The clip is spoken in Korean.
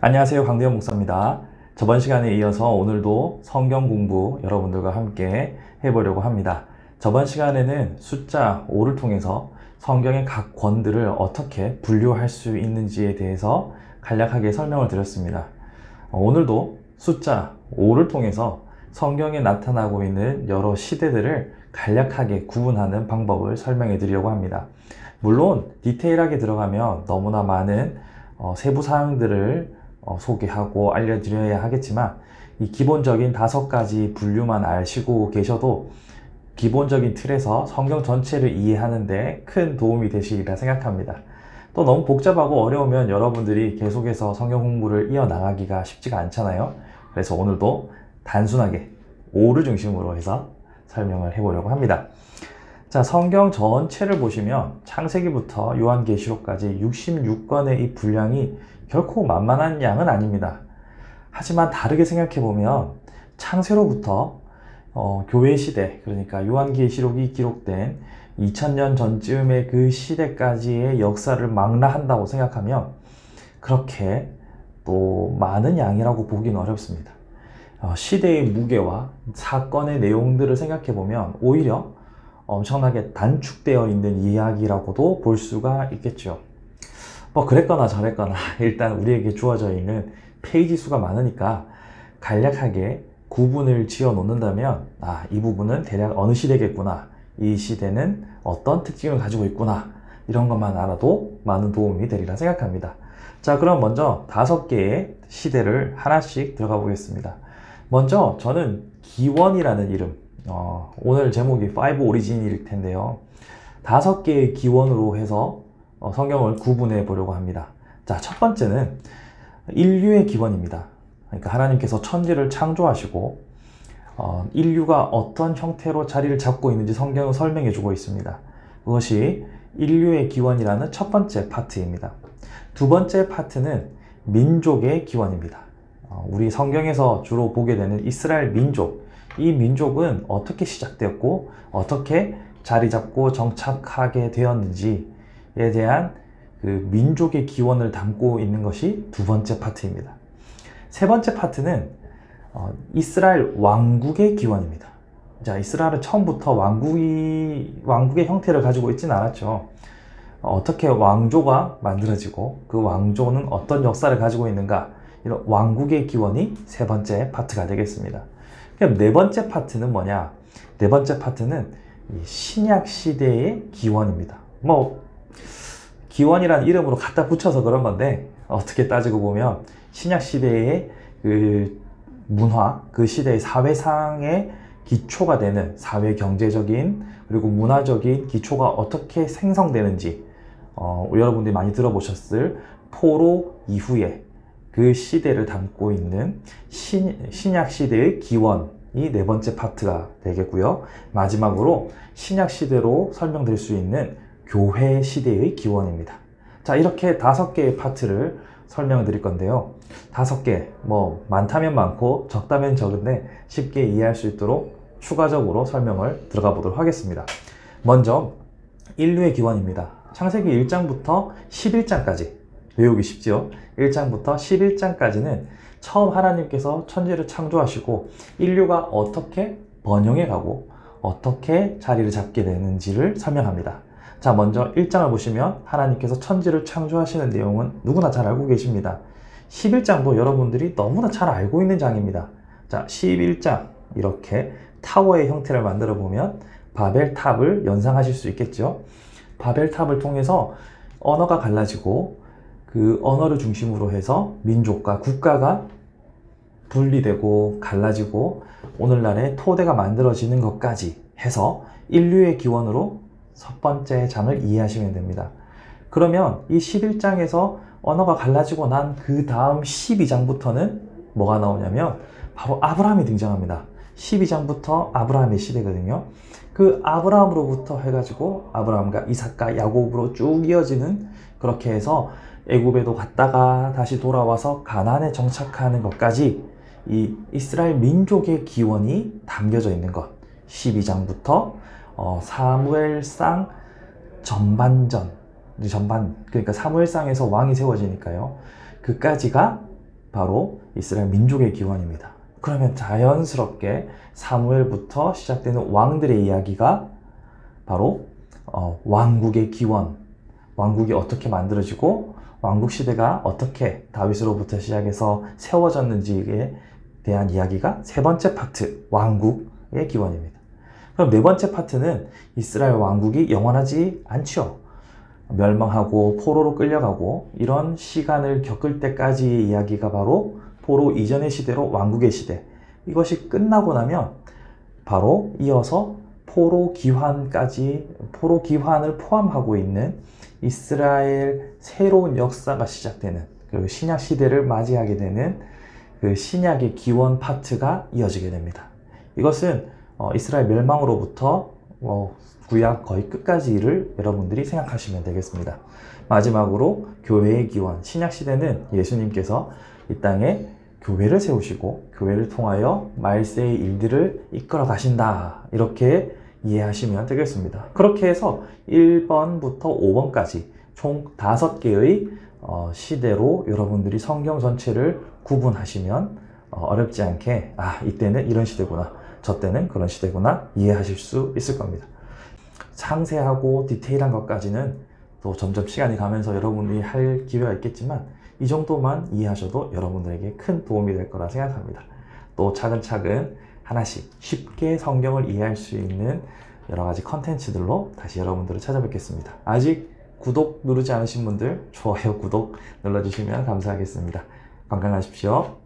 안녕하세요. 강대현 목사입니다. 저번 시간에 이어서 오늘도 성경 공부 여러분들과 함께 해보려고 합니다. 저번 시간에는 숫자 5를 통해서 성경의 각 권들을 어떻게 분류할 수 있는지에 대해서 간략하게 설명을 드렸습니다. 오늘도 숫자 5를 통해서 성경에 나타나고 있는 여러 시대들을 간략하게 구분하는 방법을 설명해 드리려고 합니다. 물론 디테일하게 들어가면 너무나 많은 세부 사항들을 소개하고 알려드려야 하겠지만 이 기본적인 5가지 분류만 아시고 계셔도 기본적인 틀에서 성경 전체를 이해하는 데 큰 도움이 되시리라 생각합니다. 또 너무 복잡하고 어려우면 여러분들이 계속해서 성경 공부를 이어나가기가 쉽지가 않잖아요. 그래서 오늘도 단순하게 5를 중심으로 해서 설명을 해보려고 합니다. 자, 성경 전체를 보시면 창세기부터 요한계시록까지 66권의 이 분량이 결코 만만한 양은 아닙니다. 하지만 다르게 생각해보면 창세로부터 교회 시대, 그러니까 요한계시록이 기록된 2000년 전쯤의 그 시대까지의 역사를 망라한다고 생각하면 그렇게 또 많은 양이라고 보기는 어렵습니다. 시대의 무게와 사건의 내용들을 생각해보면 오히려 엄청나게 단축되어 있는 이야기라고도 볼 수가 있겠죠. 뭐 그랬거나 저랬거나 일단 우리에게 주어져 있는 페이지 수가 많으니까 간략하게 구분을 지어 놓는다면 이 부분은 대략 어느 시대겠구나, 이 시대는 어떤 특징을 가지고 있구나, 이런 것만 알아도 많은 도움이 되리라 생각합니다. 자, 그럼 먼저 5개의 시대를 하나씩 들어가 보겠습니다. 먼저 저는 기원이라는 이름, 오늘 제목이 5 오리진일 텐데요. 5개의 기원으로 해서 성경을 구분해 보려고 합니다. 자, 첫 번째는 인류의 기원입니다. 그러니까 하나님께서 천지를 창조하시고 인류가 어떤 형태로 자리를 잡고 있는지 성경은 설명해 주고 있습니다. 그것이 인류의 기원이라는 첫 번째 파트입니다. 두 번째 파트는 민족의 기원입니다. 우리 성경에서 주로 보게 되는 이스라엘 민족, 이 민족은 어떻게 시작되었고 어떻게 자리 잡고 정착하게 되었는지에 대한 그 민족의 기원을 담고 있는 것이 두 번째 파트입니다. 세 번째 파트는 이스라엘 왕국의 기원입니다. 자, 이스라엘은 처음부터 왕국의 형태를 가지고 있지는 않았죠. 어떻게 왕조가 만들어지고 그 왕조는 어떤 역사를 가지고 있는가, 이런 왕국의 기원이 세 번째 파트가 되겠습니다. 그럼 네 번째 파트는 뭐냐? 네 번째 파트는 신약 시대의 기원입니다. 기원이라는 이름으로 갖다 붙여서 그런 건데 어떻게 따지고 보면 신약 시대의 그 문화, 그 시대의 사회상의 기초가 되는 사회 경제적인 그리고 문화적인 기초가 어떻게 생성되는지, 여러분들이 많이 들어보셨을 포로 이후에 그 시대를 담고 있는 신약 시대의 기원이 네 번째 파트가 되겠고요. 마지막으로 신약 시대로 설명될 수 있는 교회 시대의 기원입니다. 자, 이렇게 5개의 파트를 설명을 드릴 건데요. 5개, 많다면 많고 적다면 적은데 쉽게 이해할 수 있도록 추가적으로 설명을 들어가 보도록 하겠습니다. 먼저 인류의 기원입니다. 창세기 1장부터 11장까지 외우기 쉽죠? 1장부터 11장까지는 처음 하나님께서 천지를 창조하시고 인류가 어떻게 번영해 가고 어떻게 자리를 잡게 되는지를 설명합니다. 자, 먼저 1장을 보시면 하나님께서 천지를 창조하시는 내용은 누구나 잘 알고 계십니다. 11장도 여러분들이 너무나 잘 알고 있는 장입니다. 자, 11장 이렇게 타워의 형태를 만들어 보면 바벨탑을 연상하실 수 있겠죠. 바벨탑을 통해서 언어가 갈라지고 그 언어를 중심으로 해서 민족과 국가가 분리되고 갈라지고 오늘날의 토대가 만들어지는 것까지 해서 인류의 기원으로 첫 번째 장을 이해하시면 됩니다. 그러면 이 11장에서 언어가 갈라지고 난 그 다음 12장부터는 뭐가 나오냐면 바로 아브라함이 등장합니다. 12장부터 아브라함의 시대거든요. 그 아브라함으로부터 해가지고 아브라함과 이삭과 야곱으로 쭉 이어지는, 그렇게 해서 애굽에도 갔다가 다시 돌아와서 가나안에 정착하는 것까지 이 이스라엘 민족의 기원이 담겨져 있는 것, 12장부터 사무엘상 전반, 그러니까 사무엘상에서 왕이 세워지니까요, 그까지가 바로 이스라엘 민족의 기원입니다. 그러면 자연스럽게 사무엘부터 시작되는 왕들의 이야기가 바로 왕국의 기원, 왕국이 어떻게 만들어지고 왕국 시대가 어떻게 다윗으로부터 시작해서 세워졌는지에 대한 이야기가 세 번째 파트, 왕국의 기원입니다. 그럼 네 번째 파트는 이스라엘 왕국이 영원하지 않죠. 멸망하고 포로로 끌려가고 이런 시간을 겪을 때까지의 이야기가 바로 포로 이전의 시대로 왕국의 시대. 이것이 끝나고 나면 바로 이어서 포로 기환을 포함하고 있는 이스라엘 새로운 역사가 시작되는 그 신약 시대를 맞이하게 되는 그 신약의 기원 파트가 이어지게 됩니다. 이것은 이스라엘 멸망으로부터 구약 거의 끝까지를 여러분들이 생각하시면 되겠습니다. 마지막으로 교회의 기원, 신약 시대는 예수님께서 이 땅에 교회를 세우시고 교회를 통하여 말세의 일들을 이끌어 가신다, 이렇게 이해하시면 되겠습니다. 그렇게 해서 1번부터 5번까지 총 5개의 시대로 여러분들이 성경 전체를 구분하시면 어렵지 않게 이때는 이런 시대구나, 저 때는 그런 시대구나 이해하실 수 있을 겁니다. 상세하고 디테일한 것까지는 또 점점 시간이 가면서 여러분들이 할 기회가 있겠지만 이 정도만 이해하셔도 여러분들에게 큰 도움이 될 거라 생각합니다. 또 차근차근 하나씩 쉽게 성경을 이해할 수 있는 여러 가지 컨텐츠들로 다시 여러분들을 찾아뵙겠습니다. 아직 구독 누르지 않으신 분들 좋아요, 구독 눌러주시면 감사하겠습니다. 건강하십시오.